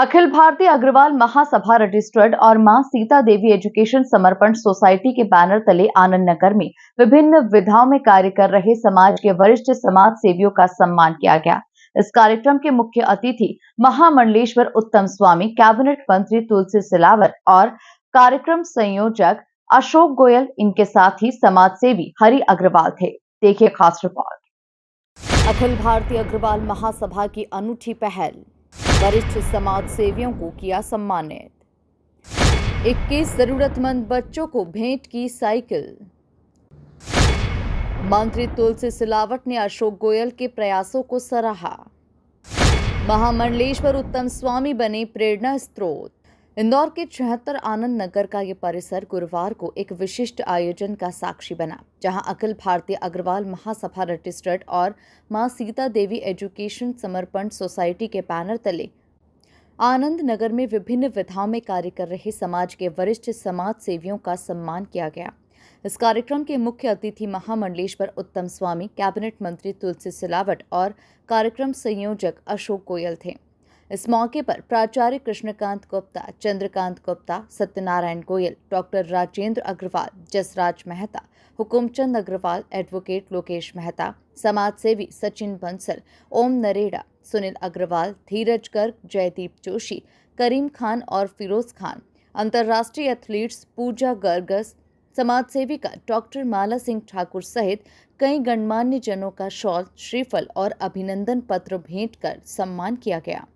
अखिल भारतीय अग्रवाल महासभा registered और मां Sita Devi education समर्पण सोसाइटी के बैनर तले आनंद नगर में विभिन्न विधाओं में कार्य कर रहे समाज के वरिष्ठ समाज सेवियों का सम्मान किया गया। इस कार्यक्रम के मुख्य अतिथि महामंडलेश्वर उत्तम स्वामी, कैबिनेट मंत्री तुलसी सिलावट और कार्यक्रम संयोजक अशोक गोयल, इनके साथ ही समाज सेवी हरि अग्रवाल थे। देखिए खास रिपोर्ट। अखिल भारतीय अग्रवाल महासभा की अनूठी पहल, वरिष्ठ समाज सेवियों को किया सम्मानित। 21 जरूरतमंद बच्चों को भेंट की साइकिल। मंत्री तुलसी सिलावट ने अशोक गोयल के प्रयासों को सराहा। महामंडलेश्वर उत्तम स्वामी बने प्रेरणा स्रोत। इंदौर के 76 आनंद नगर का ये परिसर गुरुवार को एक विशिष्ट आयोजन का साक्षी बना, जहां अखिल भारतीय अग्रवाल महासभा रजिस्टर्ड और मां सीता देवी एजुकेशन समर्पण सोसाइटी के बैनर तले आनंद नगर में विभिन्न विधाओं में कार्य कर रहे समाज के वरिष्ठ समाज सेवियों का सम्मान किया गया। इस कार्यक्रम के मुख्य अतिथि महामंडलेश्वर उत्तम स्वामी, कैबिनेट मंत्री तुलसी सिलावट और कार्यक्रम संयोजक अशोक गोयल थे। इस मौके पर प्राचार्य कृष्णकांत गुप्ता, चंद्रकांत गुप्ता, सत्यनारायण गोयल, डॉक्टर राजेंद्र अग्रवाल, जसराज मेहता, हुकुमचंद अग्रवाल, एडवोकेट लोकेश मेहता, समाज सेवी सचिन बंसल, ओम नरेड़ा, सुनील अग्रवाल, धीरज गर्ग, जयदीप जोशी, करीम खान और फिरोज खान, अंतर्राष्ट्रीय एथलीट्स पूजा गर्गस, समाज सेविका डॉक्टर माला सिंह ठाकुर सहित कई गणमान्य जनों का शॉल, श्रीफल और अभिनंदन पत्र भेंट कर सम्मान किया गया।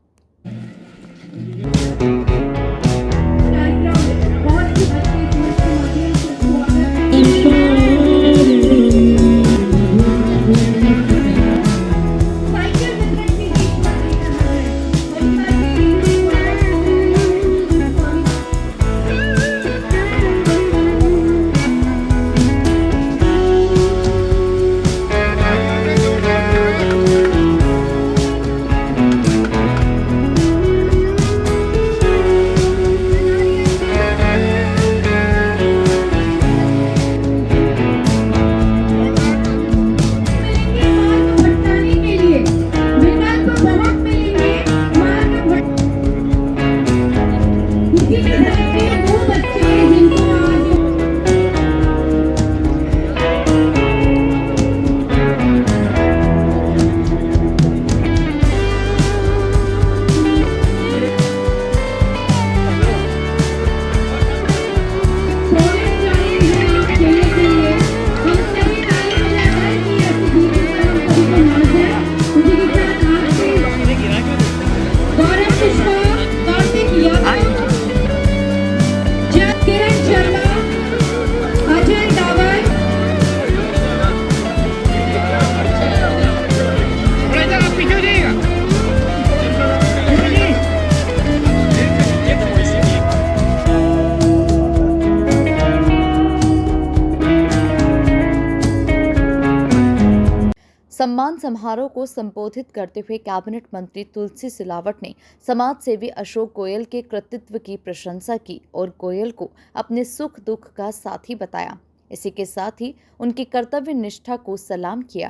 सम्मान समारोह को संबोधित करते हुए कैबिनेट मंत्री तुलसी सिलावट ने समाज सेवी अशोक गोयल के कृतित्व की प्रशंसा की और गोयल को अपने सुख दुख का साथी बताया। इसी के साथ ही उनकी कर्तव्य निष्ठा को सलाम किया।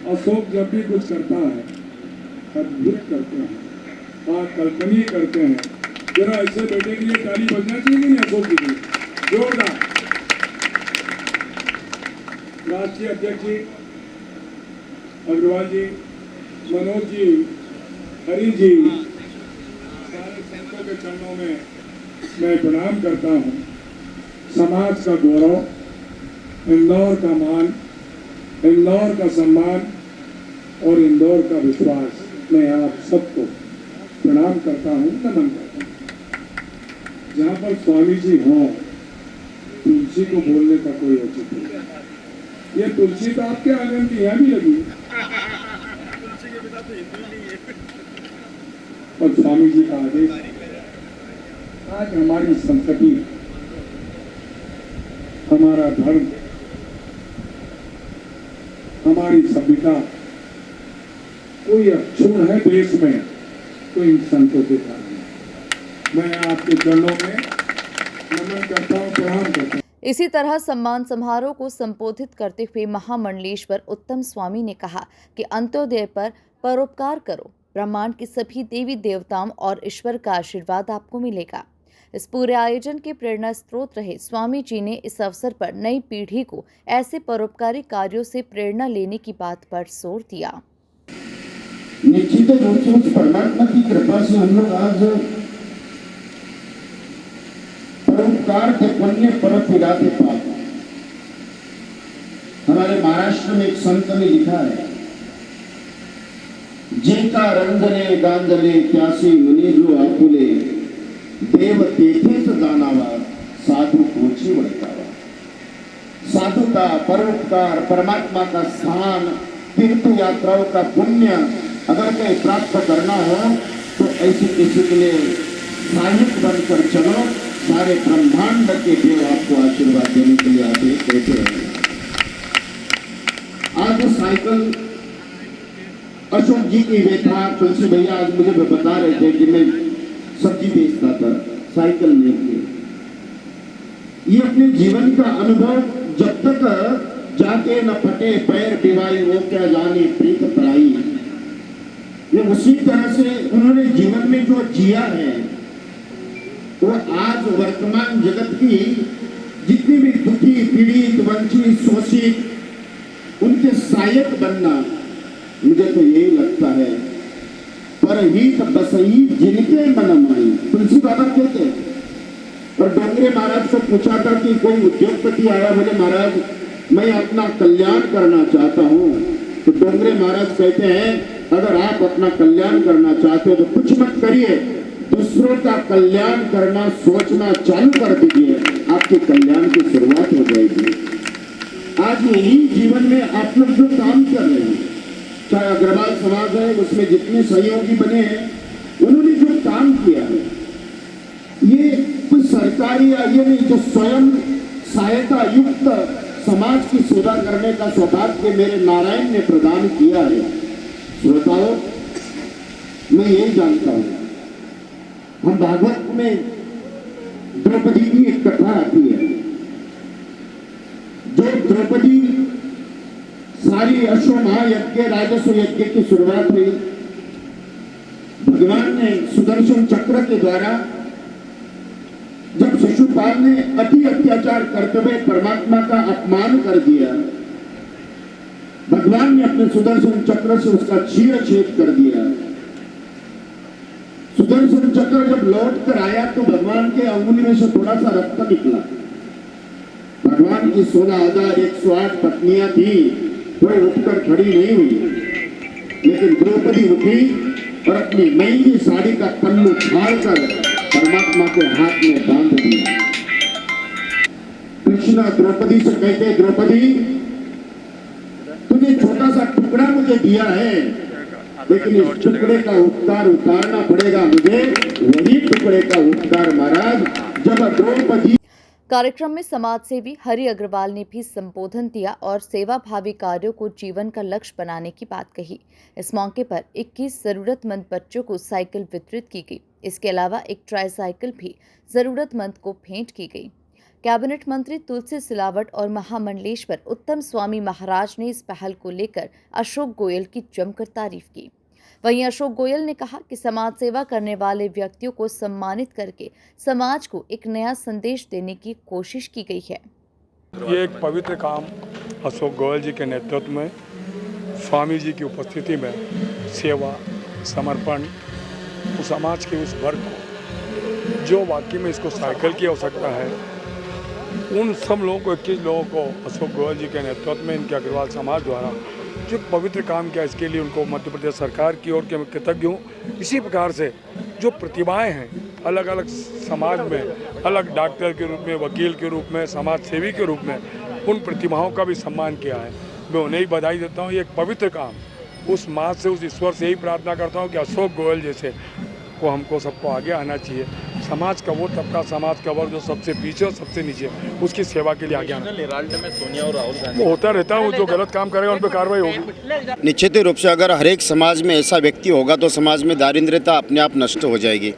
अशोक जब भी कुछ करता है, अद्भुत करते हैं, कल्पनीय करते हैं। जरा ऐसे बेटे के लिए ताली बजना चाहिए नहीं अशोक जी की, जोरदार। राष्ट्रीय अध्यक्ष जी अग्रवाल जी, मनोज जी, हरि जी, सारे संतों के चरणों में मैं प्रणाम करता हूँ। समाज का गौरव, इंदौर का मान, इंदौर का सम्मान और इंदौर का विश्वास, मैं आप सबको प्रणाम करता हूँ, नमन करता हूँ। जहाँ पर स्वामी जी हों, तुलसी को बोलने का कोई औचित्य नहीं। ये तुलसी तो आपके आंगन की यहाँ भी लगी तुलसी के बिना तो हिंदू नहीं है। और स्वामी जी का आदेश, आज हमारी संस्कृति, हमारा धर्म, हमारी सभ्यता कोई अक्षुण है देश में, तो इन संतों के कारण मैं आपके चरणों में नमन करता हूँ, प्रणाम करता हूँ। इसी तरह सम्मान समारोह को संबोधित करते हुए महामंडलेश्वर उत्तम स्वामी ने कहा कि अंत्योदय पर परोपकार करो, ब्रह्मांड के सभी देवी देवताओं और ईश्वर का आशीर्वाद आपको मिलेगा। इस पूरे आयोजन के प्रेरणा स्रोत रहे स्वामी जी ने इस अवसर पर नई पीढ़ी को ऐसे परोपकारी कार्यों से प्रेरणा लेने की बात पर जोर दिया। निश्चित रूप से उस परमात्मा की कृपा से हम लोग आज परोपकार के पुण्य परम विराते पाप। हमारे महाराष्ट्र में एक संत ने लिखा है, जिनका रंजने गांजने क्यासी मुनि जो आकुले देव तेथेच जानावा साधु कोची वळकावा। साधुता, परोपकार, परमात्मा का स्थान, तीर्थ यात्राओं का पुण्य अगर कहीं प्राप्त करना हो तो ऐसे किसी के लिए सहायक बनकर चलो। सारे ब्रह्मांड के देव आपको आशीर्वाद देने के लिए आते कहते हैं। आज साइकिल अशोक जी की व्यथा तुलसी भैया आज मुझे बता रहे थे कि मैं सब्जी बेचता था, साइकिल नहीं थी। ये अपने जीवन का अनुभव जब तक जाके न फटे पैर डिवाई वो क्या जाने प्रीत पराई। ये उसी तरह से उन्होंने जीवन में जो जिया है वो आज वर्तमान जगत की जितनी भी दुखी पीड़ित वंचित शोषित उनके सहायक बनना, मुझे तो यही लगता है। पर हित बसई जिनके मन माई, तुलसी बाबा कहते हैं। और डोंगरे महाराज को पूछा था कि कोई उद्योगपति आया, बोले महाराज मैं अपना कल्याण करना चाहता हूँ। तो डोंगरे महाराज कहते हैं, अगर आप अपना कल्याण करना चाहते हो तो कुछ मत करिए, दूसरों का कल्याण करना सोचना चालू कर दीजिए, आपके कल्याण की शुरुआत हो जाएगी। आज यही जीवन में आप लोग जो काम कर रहे हैं, चाहे अग्रवाल समाज है, उसमें जितने सहयोगी बने हैं, उन्होंने जो काम किया है, ये कोई सरकारी या ये नहीं, जो स्वयं सहायता युक्त समाज की सेवा करने का सौभाग्य मेरे नारायण ने प्रदान किया है। श्रोताओं, मैं यही जानता हूं, हम भागवत में द्रौपदी की एक कथा आती है। जो द्रौपदी सारी अश्वमहायज्ञ राजस्व यज्ञ की शुरुआत हुई, भगवान ने सुदर्शन चक्र के द्वारा जब शिशुपाल ने अति अत्याचार करते हुए परमात्मा का अपमान कर दिया, भगवान ने अपने सुदर्शन चक्र से उसका चीरछेद कर दिया। सुदर्शन चक्र जब लौट कर आया तो भगवान के अंगुली में से थोड़ा सा रक्त निकला। भगवान की 16,108 पत्नियां थी, कोई उठकर खड़ी नहीं हुई, लेकिन द्रौपदी उठी और अपनी महंगी साड़ी का पल्लू फाड़कर परमात्मा के हाथ में बांध दिया। कृष्ण द्रौपदी से कहते, द्रौपदी तूने छोटा सा टुकड़ा मुझे दिया है, लेकिन इस टुकड़े का उपकार उतारना पड़ेगा मुझे, वही टुकड़े का उपकार महाराज जब द्रौपदी। कार्यक्रम में समाज सेवी हरि अग्रवाल ने भी संबोधन दिया और सेवाभावी कार्यों को जीवन का लक्ष्य बनाने की बात कही। इस मौके पर 21 जरूरतमंद बच्चों को साइकिल वितरित की गई। इसके अलावा एक ट्राईसाइकिल भी जरूरतमंद को भेंट की गई। कैबिनेट मंत्री तुलसी सिलावट और महामंडलेश्वर उत्तम स्वामी महाराज ने इस पहल को लेकर अशोक गोयल की जमकर तारीफ की। वहीं अशोक गोयल ने कहा कि समाज सेवा करने वाले व्यक्तियों को सम्मानित करके समाज को एक नया संदेश देने की कोशिश की गई है। ये एक पवित्र काम अशोक गोयल जी के नेतृत्व में स्वामी जी की उपस्थिति में सेवा समर्पण उस समाज के उस वर्ग को जो वाकई में इसको साइकिल की आवश्यकता है, उन सब लोगों को 21 लोगों को अशोक गोयल जी के नेतृत्व में इनके अग्रवाल समाज द्वारा जो पवित्र काम किया, इसके लिए उनको मध्य प्रदेश सरकार की ओर के मैं कृतज्ञ हूँ। इसी प्रकार से जो प्रतिभाएं हैं अलग अलग समाज में, अलग डॉक्टर के रूप में, वकील के रूप में, समाज सेवी के रूप में, उन प्रतिभाओं का भी सम्मान किया है। मैं उन्हें ही बधाई देता हूँ। ये एक पवित्र काम, उस माँ से, उस ईश्वर से यही प्रार्थना करता हूँ कि अशोक गोयल जैसे को हमको सबको आगे आना चाहिए। समाज का वो तबका, समाज का वर्ग जो सबसे पीछे और सबसे नीचे, उसकी सेवा के लिए आगे आना। में सोनिया और राहुल गांधी वो होता रहता है, जो गलत काम करेगा उन पर कार्रवाई होगी। निश्चित रूप से अगर हर एक समाज में ऐसा व्यक्ति होगा तो समाज में दारिद्र्यता अपने आप नष्ट हो जाएगी।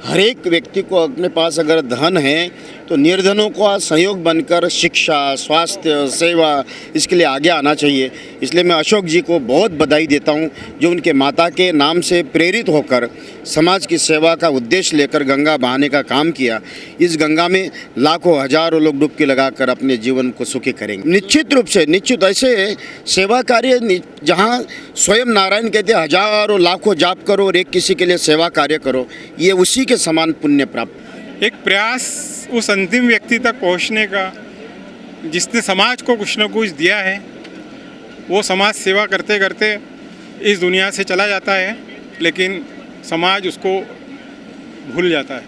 हर एक व्यक्ति को अपने पास अगर धन है तो निर्धनों का सहयोग बनकर शिक्षा, स्वास्थ्य, सेवा इसके लिए आगे आना चाहिए। इसलिए मैं अशोक जी को बहुत बधाई देता हूँ जो उनके माता के नाम से प्रेरित होकर समाज की सेवा का उद्देश्य लेकर गंगा बहाने का काम किया। इस गंगा में लाखों हजारों लोग डुबकी लगाकर अपने जीवन को सुखी करेंगे। निश्चित रूप से निश्चित ऐसे सेवा कार्य जहाँ स्वयं नारायण कहते हैं हजारों लाखों जाप करो और एक किसी के लिए सेवा कार्य करो, ये उसी के समान पुण्य प्राप्त। एक प्रयास उस अंतिम व्यक्ति तक पहुंचने का जिसने समाज को कुछ न कुछ दिया है, वो समाज सेवा करते करते इस दुनिया से चला जाता है, लेकिन समाज उसको भूल जाता है।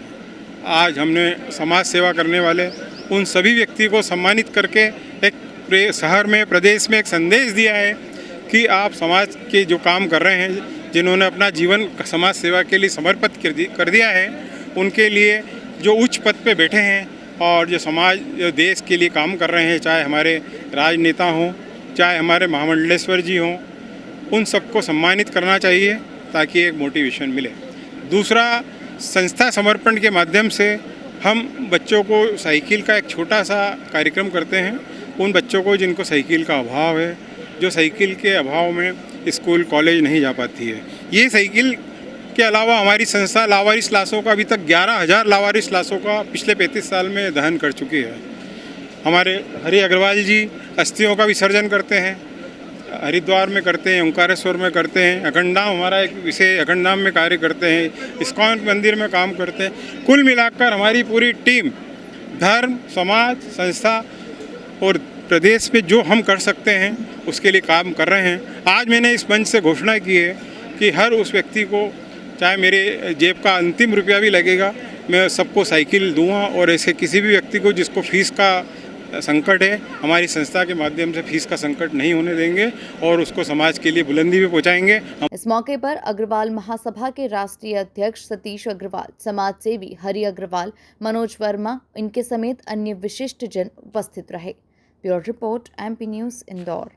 आज हमने समाज सेवा करने वाले उन सभी व्यक्ति को सम्मानित करके एक शहर में, प्रदेश में एक संदेश दिया है कि आप समाज के जो काम कर रहे हैं, जिन्होंने अपना जीवन समाज सेवा के लिए समर्पित कर दिया है, उनके लिए जो उच्च पद पे बैठे हैं और जो समाज जो देश के लिए काम कर रहे हैं, चाहे हमारे राजनेता हों, चाहे हमारे महामंडलेश्वर जी हों, उन सबको सम्मानित करना चाहिए ताकि एक मोटिवेशन मिले। दूसरा, संस्था समर्पण के माध्यम से हम बच्चों को साइकिल का एक छोटा सा कार्यक्रम करते हैं। उन बच्चों को जिनको साइकिल का अभाव है, जो साइकिल के अभाव में स्कूल कॉलेज नहीं जा पाती है, ये साइकिल के अलावा हमारी संस्था लावारिस लाशों का अभी तक 11,000 लावारिस लाशों का पिछले 35 साल में दहन कर चुकी है। हमारे हरि अग्रवाल जी अस्थियों का विसर्जन करते हैं, हरिद्वार में करते हैं, ओंकारेश्वर में करते हैं, अखंडधाम हमारा एक विषय अखंडधाम में कार्य करते हैं, इस्कॉन मंदिर में काम करते हैं। कुल मिलाकर हमारी पूरी टीम धर्म, समाज, संस्था और प्रदेश में जो हम कर सकते हैं उसके लिए काम कर रहे हैं। आज मैंने इस मंच से घोषणा की है कि हर उस व्यक्ति को, चाहे मेरे जेब का अंतिम रुपया भी लगेगा, मैं सबको साइकिल दूंगा। और ऐसे किसी भी व्यक्ति को जिसको फीस का संकट है, हमारी संस्था के माध्यम से फीस का संकट नहीं होने देंगे और उसको समाज के लिए बुलंदी भी पहुंचाएंगे। इस मौके पर अग्रवाल महासभा के राष्ट्रीय अध्यक्ष सतीश अग्रवाल, समाज सेवी हरि अग्रवाल, मनोज वर्मा, इनके समेत अन्य विशिष्ट जन उपस्थित रहे। Bureau report, MP news, Indore.